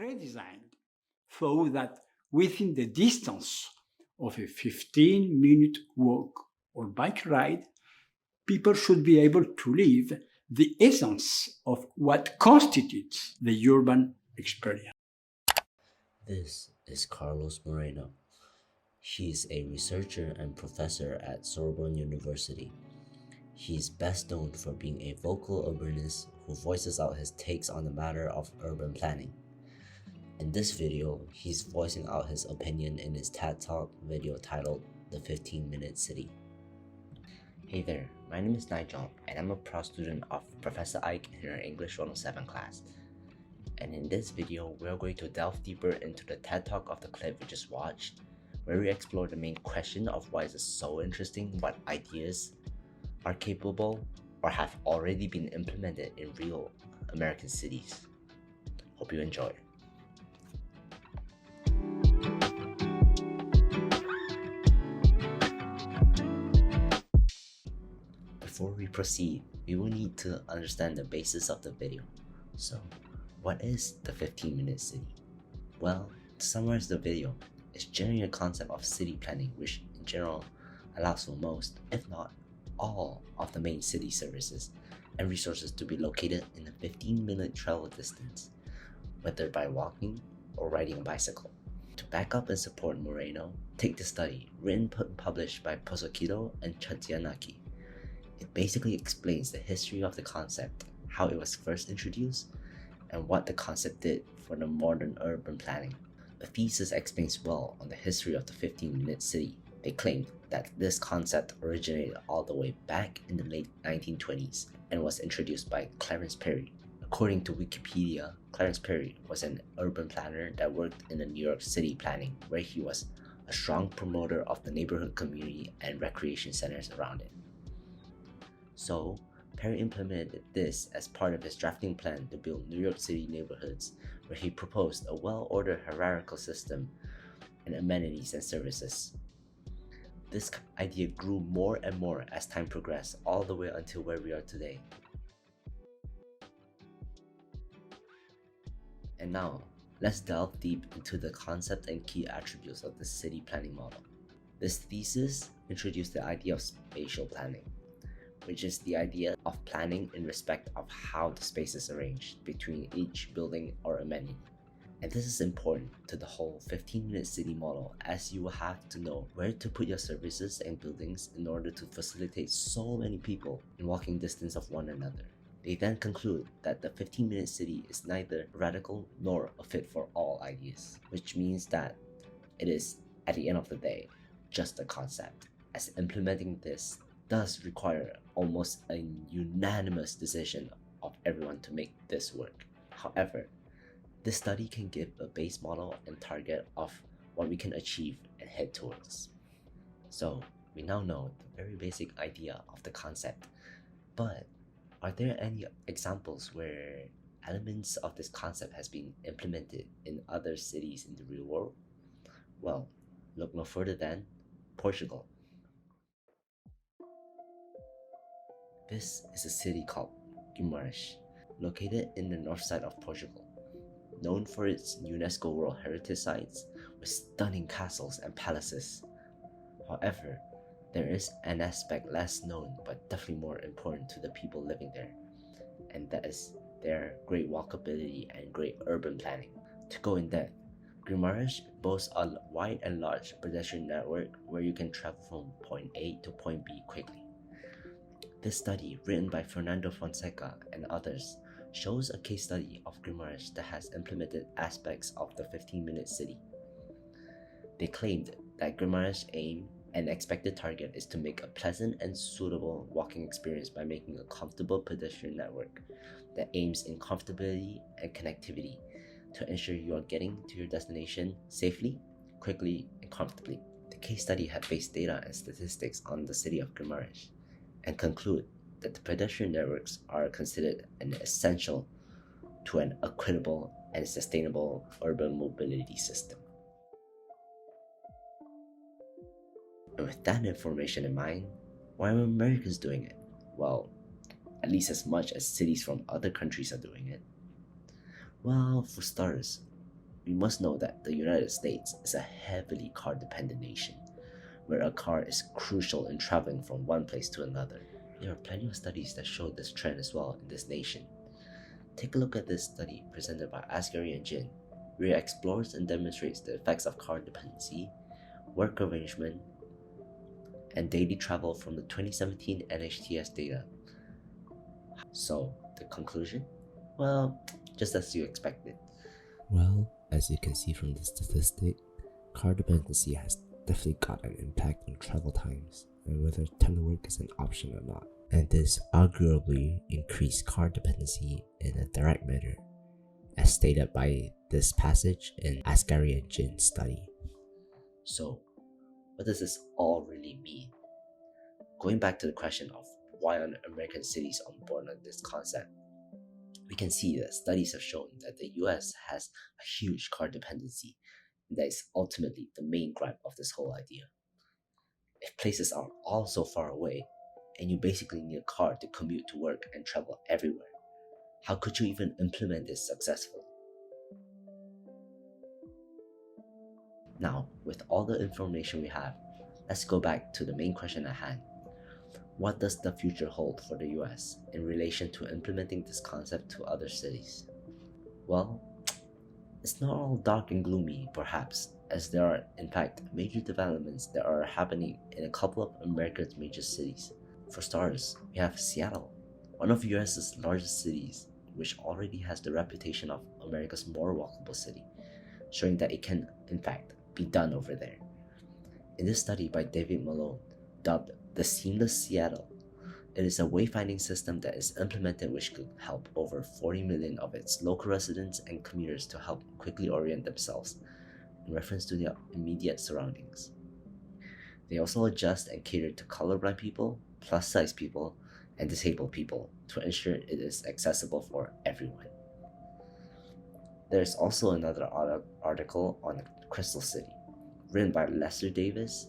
redesigned so that within the distance of a 15-minute walk or bike ride, people should be able to live the essence of what constitutes the urban experience. This is Carlos Moreno. He is a researcher and professor at Sorbonne University. He is best known for being a vocal urbanist who voices out his takes on the matter of urban planning. In this video, he's voicing out his opinion in his TED Talk video titled The 15-Minute City. Hey there, my name is Nigel, and I'm a proud student of Professor Ike in our English 107 class. And in this video, we're going to delve deeper into the TED Talk of the clip we just watched, where we explore the main question of why is it so interesting what ideas are capable or have already been implemented in real American cities. Hope you enjoy. Before we proceed, we will need to understand the basis of the video. So, what is the 15-minute city? Well, to summarize the video, it's generally a concept of city planning which in general allows for most, if not all, of the main city services and resources to be located in a 15-minute travel distance, whether by walking or riding a bicycle. To back up and support Moreno, take the study, written and published by Pozokito and Chadzianaki. It basically explains the history of the concept, how it was first introduced, and what the concept did for the modern urban planning. The thesis explains well on the history of the 15-minute city. They claimed that this concept originated all the way back in the late 1920s and was introduced by Clarence Perry. According to Wikipedia, Clarence Perry was an urban planner that worked in the New York City planning, where he was a strong promoter of the neighborhood community and recreation centers around it. So, Perry implemented this as part of his drafting plan to build New York City neighborhoods, where he proposed a well-ordered hierarchical system and amenities and services. This idea grew more and more as time progressed, all the way until where we are today. And now, let's delve deep into the concept and key attributes of the city planning model. This thesis introduced the idea of spatial planning, which is the idea of planning in respect of how the space is arranged between each building or amenity. And this is important to the whole 15-minute city model, as you will have to know where to put your services and buildings in order to facilitate so many people in walking distance of one another. They then conclude that the 15-minute city is neither radical nor a fit for all ideas, which means that it is, at the end of the day, just a concept, as implementing this does require almost a unanimous decision of everyone to make this work. However, this study can give a base model and target of what we can achieve and head towards. So, we now know the very basic idea of the concept, but are there any examples where elements of this concept has been implemented in other cities in the real world? Well, look no further than Portugal. This is a city called Guimarães, located in the north side of Portugal, known for its UNESCO World Heritage Sites with stunning castles and palaces. However, there is an aspect less known but definitely more important to the people living there, and that is their great walkability and great urban planning. To go in depth, Guimarães boasts a wide and large pedestrian network where you can travel from point A to point B quickly. This study, written by Fernando Fonseca and others, shows a case study of Guimarães that has implemented aspects of the 15-minute city. They claimed that Guimarães' aim and expected target is to make a pleasant and suitable walking experience by making a comfortable pedestrian network that aims in comfortability and connectivity to ensure you are getting to your destination safely, quickly, and comfortably. The case study had based data and statistics on the city of Guimarães and conclude that the pedestrian networks are considered an essential to an equitable and sustainable urban mobility system. And with that information in mind, why are Americans doing it? Well, at least as much as cities from other countries are doing it. Well, for starters, we must know that the United States is a heavily car-dependent nation, where a car is crucial in traveling from one place to another. There are plenty of studies that show this trend as well in this nation. Take a look at this study presented by Asghari and Jin, where it explores and demonstrates the effects of car dependency, work arrangement, and daily travel from the 2017 NHTS data. So, the conclusion? Well, just as you expected. Well, as you can see from the statistic, car dependency has definitely got an impact on travel times and whether telework is an option or not. And this arguably increased car dependency in a direct manner, as stated by this passage in Asghari and Jin's study. So, what does this all really mean? Going back to the question of why aren't American cities on board on this concept, we can see that studies have shown that the US has a huge car dependency, and that is ultimately the main gripe of this whole idea. If places are all so far away, and you basically need a car to commute to work and travel everywhere, how could you even implement this successfully? Now, with all the information we have, let's go back to the main question at hand. What does the future hold for the US in relation to implementing this concept to other cities? Well, it's not all dark and gloomy, perhaps, as there are, in fact, major developments that are happening in a couple of America's major cities. For starters, we have Seattle, one of the US's largest cities, which already has the reputation of America's more walkable city, showing that it can, in fact, be done over there. In this study by David Malone, dubbed the Seamless Seattle, it is a wayfinding system that is implemented which could help over 40 million of its local residents and commuters to help quickly orient themselves in reference to their immediate surroundings. They also adjust and cater to colorblind people, plus-size people, and disabled people to ensure it is accessible for everyone. There is also another article on Crystal City, written by Lester Davis,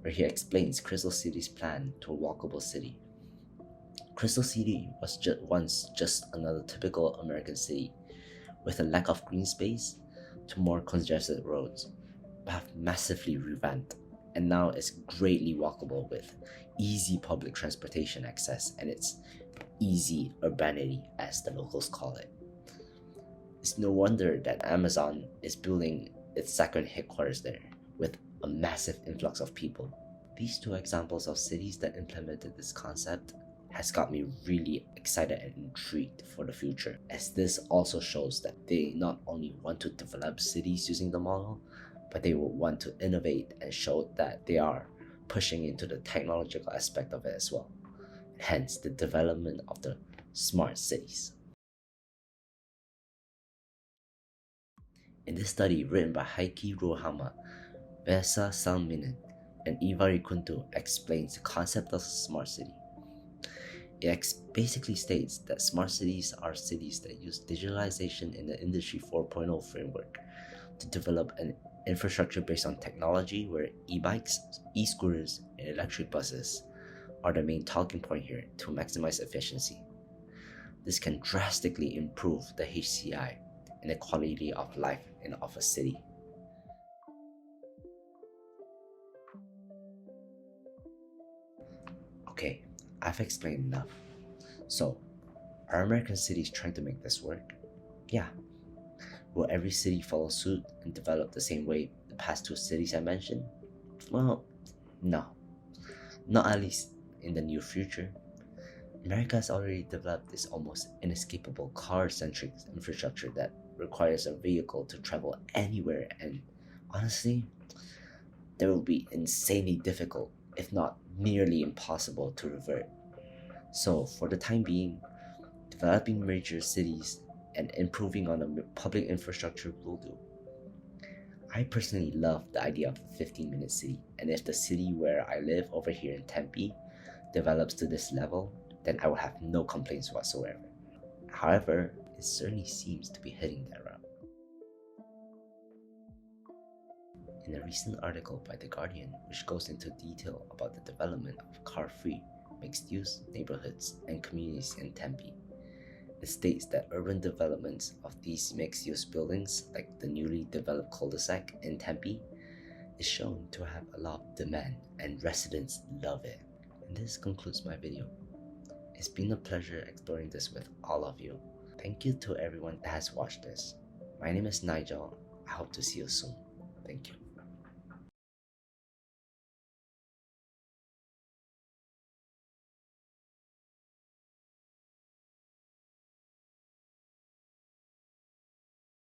where he explains Crystal City's plan to a walkable city. Crystal City was once just another typical American city, with a lack of green space to more congested roads, but have massively revamped, and now is greatly walkable with easy public transportation access and its easy urbanity, as the locals call it. It's no wonder that Amazon is building its second headquarters there, with a massive influx of people. These two examples of cities that implemented this concept has got me really excited and intrigued for the future, as this also shows that they not only want to develop cities using the model, but they will want to innovate and show that they are pushing into the technological aspect of it as well, hence the development of the smart cities. In this study written by Heikki Ruohama, Vesa Salminen, and Ivari Kuntu explains the concept of a smart city. It basically states that smart cities are cities that use digitalization in the Industry 4.0 framework to develop an infrastructure based on technology where e-bikes, e-scooters, and electric buses are the main talking point here to maximize efficiency. This can drastically improve the HCI and the quality of life of a city. Okay, I've explained enough. So, are American cities trying to make this work? Yeah. Will every city follow suit and develop the same way the past two cities I mentioned? Well, no. Not at least in the near future. America has already developed this almost inescapable car-centric infrastructure that requires a vehicle to travel anywhere, and honestly, that will be insanely difficult, if not nearly impossible, to revert. So, for the time being, developing major cities and improving on the public infrastructure will do. I personally love the idea of a 15-minute city, and if the city where I live over here in Tempe develops to this level, then I will have no complaints whatsoever. However, it certainly seems to be heading that route. In a recent article by The Guardian, which goes into detail about the development of car-free, mixed-use neighborhoods and communities in Tempe, It states that urban developments of these mixed-use buildings, like the newly developed cul-de-sac in Tempe, is shown to have a lot of demand and residents love it. And this concludes my video. It's been a pleasure exploring this with all of you. Thank you to everyone that has watched this. My name is Nigel. I hope to see you soon. Thank you.